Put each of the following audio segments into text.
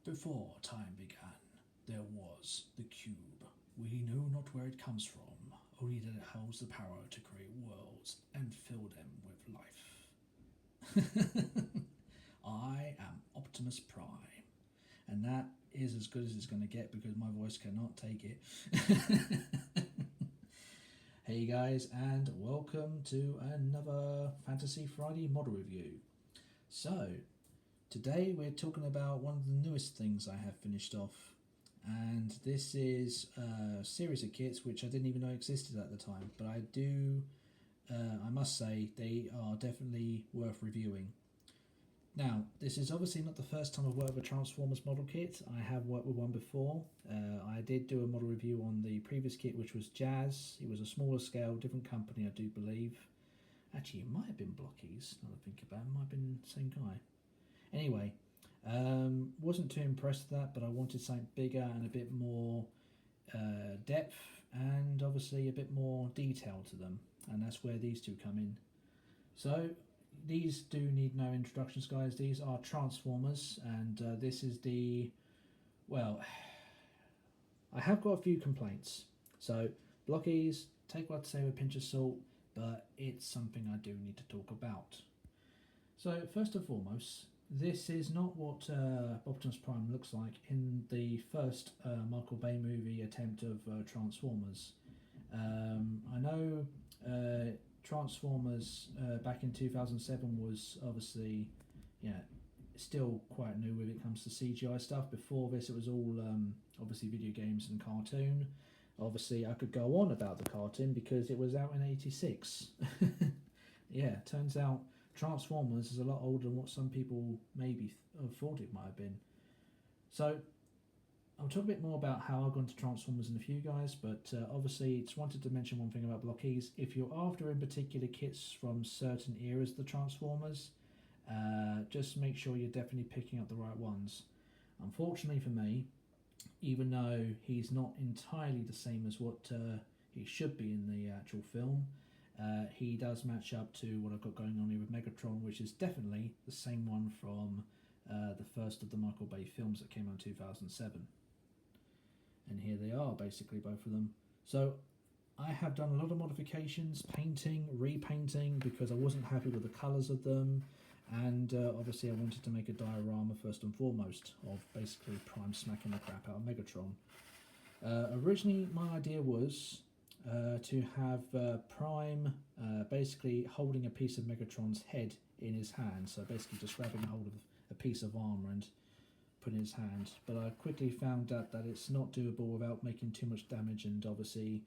Before time began, there was the cube. We know not where it comes from, only that it holds the power to create worlds and fill them with life. I am Optimus Prime, and that is as good as it's going to get because my voice cannot take it. Hey guys, and welcome to another Fantasy Friday model review. So, today we're talking about one of the newest things I have finished off, and this is a series of kits which I didn't even know existed at the time, but I must say, they are definitely worth reviewing. Now, this is obviously not the first time I've worked with a Transformers model kit. I have worked with one before. I did do a model review on the previous kit, which was Jazz. It was a smaller scale, different company, I do believe. Actually, it might have been Blockies, now that I think about it. It might have been the same guy. Anyway, wasn't too impressed with that, but I wanted something bigger and a bit more depth and obviously a bit more detail to them. And that's where these two come in. So, these do need no introductions, guys. These are Transformers, and this is the... Well, I have got a few complaints. So, Blockies, take what I say with a pinch of salt, but it's something I do need to talk about. So, first and foremost, this is not what Optimus Prime looks like in the first Michael Bay movie attempt of Transformers. I know Transformers back in 2007 was obviously, still quite new when it comes to CGI stuff. Before this, it was all obviously video games and cartoon. Obviously, I could go on about the cartoon because it was out in '86. Yeah, turns out Transformers is a lot older than what some people maybe thought it might have been. So, I'll talk a bit more about how I got into Transformers in a few, guys, but obviously just wanted to mention one thing about Blockies. If you're after in particular kits from certain eras of the Transformers, just make sure you're definitely picking up the right ones. Unfortunately for me, even though he's not entirely the same as what he should be in the actual film, he does match up to what I've got going on here with Megatron, which is definitely the same one from the first of the Michael Bay films that came out in 2007. And here they are, basically, both of them. So I have done a lot of modifications, painting, repainting, because I wasn't happy with the colours of them, and obviously I wanted to make a diorama first and foremost of basically Prime smacking the crap out of Megatron. Originally my idea was to have Prime basically holding a piece of Megatron's head in his hand, so basically just grabbing hold of a piece of armour and put in his hand, but I quickly found out that it's not doable without making too much damage and obviously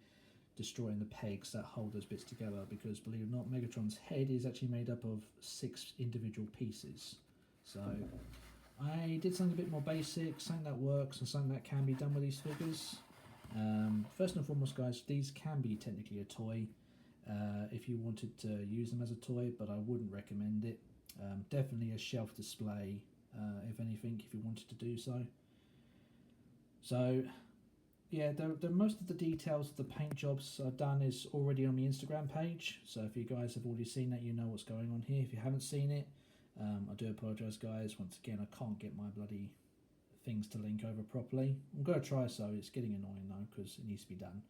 destroying the pegs that hold those bits together, because believe it or not, Megatron's head is actually made up of 6 individual pieces. So I did something a bit more basic, something that works and something that can be done with these figures. First and foremost, guys, these can be technically a toy if you wanted to use them as a toy, but I wouldn't recommend it. Definitely a shelf display, if anything, if you wanted to do so. So, yeah, most of the details of the paint jobs I've done is already on my Instagram page. So if you guys have already seen that, you know what's going on here. If you haven't seen it, I do apologise, guys. Once again, I can't get my bloody things to link over properly. I'm going to try so. It's getting annoying though because it needs to be done.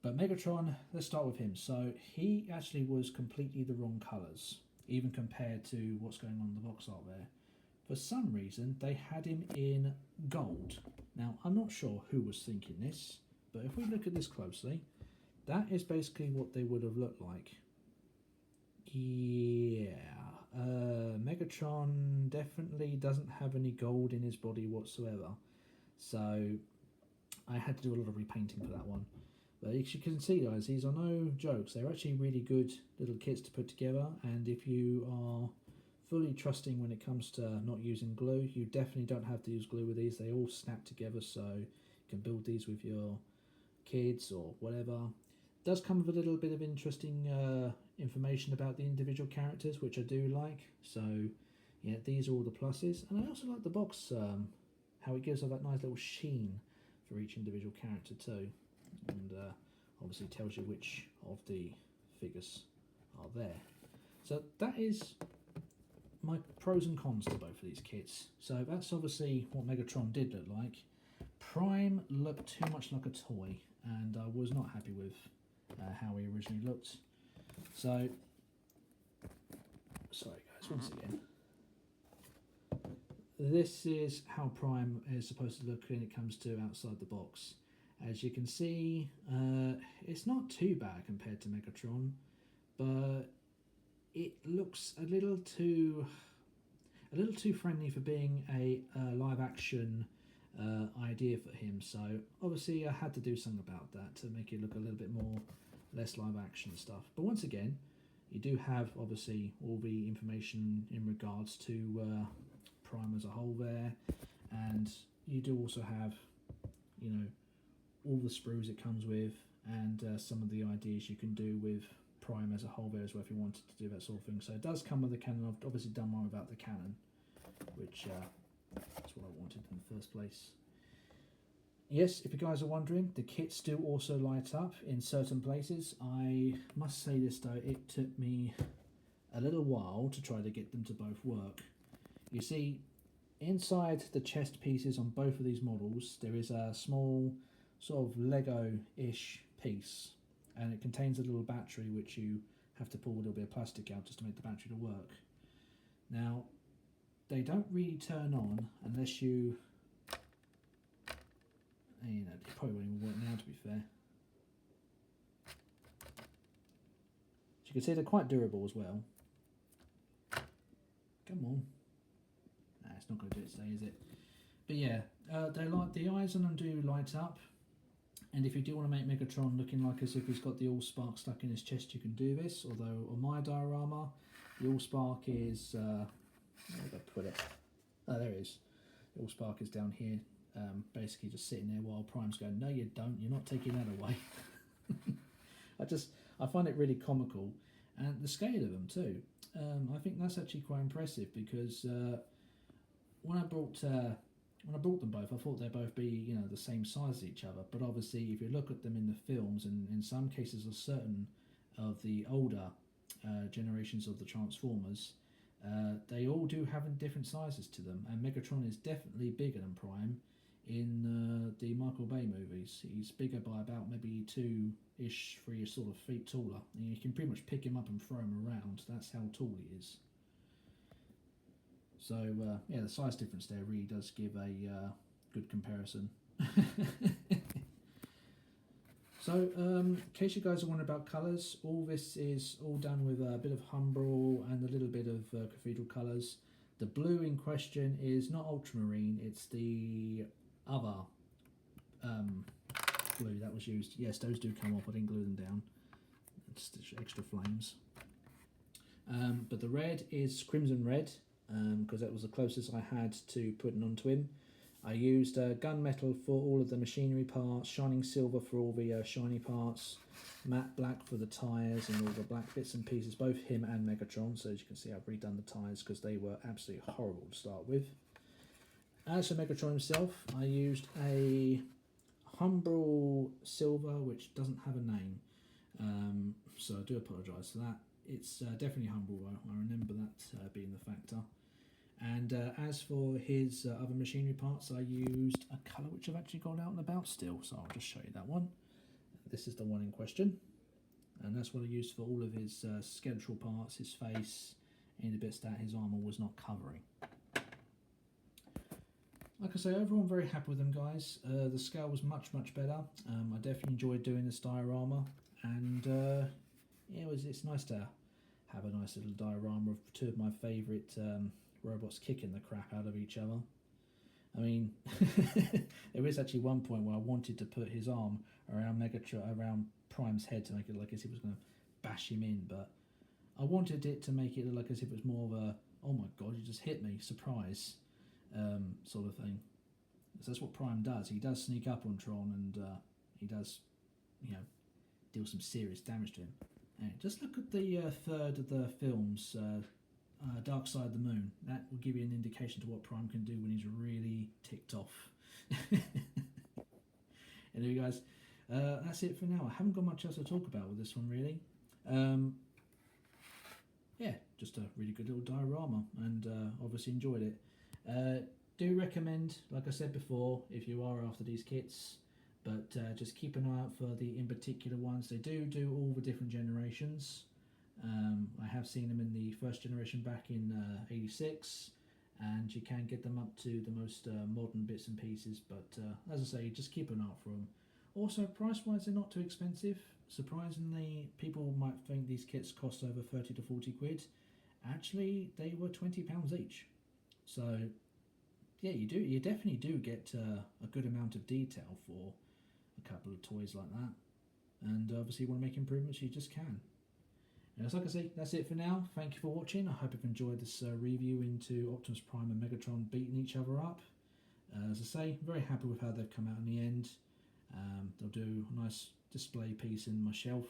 But Megatron, let's start with him. So he actually was completely the wrong colours, even compared to what's going on in the box art there. For some reason, they had him in gold. Now, I'm not sure who was thinking this, but if we look at this closely, that is basically what they would have looked like. Yeah, Megatron definitely doesn't have any gold in his body whatsoever. So, I had to do a lot of repainting for that one. But as you can see, guys, these are no jokes. They're actually really good little kits to put together, and if you are fully trusting when it comes to not using glue, you definitely don't have to use glue with these. They all snap together, so you can build these with your kids or whatever. It does come with a little bit of interesting information about the individual characters, which I do like. So yeah, these are all the pluses, and I also like the box, how it gives off that nice little sheen for each individual character too, and obviously tells you which of the figures are there. So that is my pros and cons to both of these kits. So that's obviously what Megatron did look like. Prime looked too much like a toy, and I was not happy with how he originally looked. So, sorry guys, once again. This is how Prime is supposed to look when it comes to outside the box. As you can see, it's not too bad compared to Megatron, but it looks a little too friendly for being a live action idea for him. So obviously I had to do something about that to make it look a little bit more less live action stuff. But once again, you do have obviously all the information in regards to Prime as a whole there, and you do also have, you know, all the sprues it comes with, and some of the ideas you can do with Prime as a whole there as well if you wanted to do that sort of thing. So it does come with the cannon. I've obviously done one without the cannon, which that's what I wanted in the first place. Yes, if you guys are wondering, the kits do also light up in certain places. I must say this though, it took me a little while to try to get them to both work. You see, inside the chest pieces on both of these models, there is a small sort of Lego-ish piece, and it contains a little battery which you have to pull a little bit of plastic out just to make the battery to work. Now, they don't really turn on unless you know, they probably won't even work now, to be fair. As you can see, they're quite durable as well. Come on. Nah, it's not going to do it today, is it? But yeah, they like, the eyes on them do light up. And if you do want to make Megatron looking like as if he's got the Allspark stuck in his chest, you can do this. Although on my diorama, the Allspark is... where did I put it? Oh, there it is. The Allspark is down here, basically just sitting there while Prime's going, no you don't, you're not taking that away. I find it really comical. And the scale of them too. I think that's actually quite impressive, because when I brought them both, I thought they'd both be, you know, the same size as each other. But obviously, if you look at them in the films, and in some cases, of certain of the older generations of the Transformers, they all do have different sizes to them. And Megatron is definitely bigger than Prime in the Michael Bay movies. He's bigger by about maybe 2-ish, 3-ish sort of feet taller. And you can pretty much pick him up and throw him around. That's how tall he is. So, yeah, the size difference there really does give a good comparison. So, in case you guys are wondering about colours, all this is all done with a bit of Humbrol and a little bit of Cathedral colours. The blue in question is not ultramarine, it's the other blue that was used. Yes, those do come off, I didn't glue them down. It's just extra flames. But the red is Crimson Red, because that was the closest I had to putting onto him. I used gunmetal for all of the machinery parts, shining silver for all the shiny parts, matte black for the tyres and all the black bits and pieces, both him and Megatron. So as you can see, I've redone the tyres because they were absolutely horrible to start with. As for Megatron himself, I used a Humbrol silver, which doesn't have a name, so I do apologise for that. It's definitely Humbrol though, I remember that being the factor. And as for his other machinery parts, I used a colour which I've actually got out and about still, so I'll just show you that one. This is the one in question, and that's what I used for all of his skeletal parts, his face, any bits that his armour was not covering. Like I say, overall I'm very happy with them, guys. The scale was much better. I definitely enjoyed doing this diorama, and yeah, it's nice to have a nice little diorama of two of my favourite robots kicking the crap out of each other. I mean, there is actually one point where I wanted to put his arm around around Prime's head to make it look as if he was going to bash him in, but I wanted it to make it look like as if it was more of a, oh my god, you just hit me, surprise, sort of thing. So that's what Prime does. He does sneak up on Tron, and he does, you know, deal some serious damage to him. And just look at the third of the films, Dark Side of the Moon. That will give you an indication to what Prime can do when he's really ticked off. Anyway, guys, that's it for now. I haven't got much else to talk about with this one, really. yeah, just a really good little diorama, and obviously enjoyed it. Do recommend, like I said before, if you are after these kits, but just keep an eye out for the in particular ones. They do all the different generations. I have seen them in the first generation back in '86, and you can get them up to the most modern bits and pieces. But as I say, just keep an eye out for them. Also, price-wise, they're not too expensive. Surprisingly, people might think these kits cost over 30 to 40 quid. Actually, they were £20 each. So, yeah, you definitely do get a good amount of detail for a couple of toys like that. And obviously, you want to make improvements, you just can. And as like I say, that's it for now. Thank you for watching. I hope you've enjoyed this review into Optimus Prime and Megatron beating each other up. As I say, very happy with how they've come out in the end. They'll do a nice display piece in my shelf,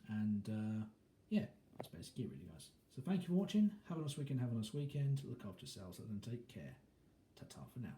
and yeah, that's basically it really, guys. So thank you for watching. Have a nice weekend, have a nice weekend. Look after yourselves and take care. Ta-ta for now.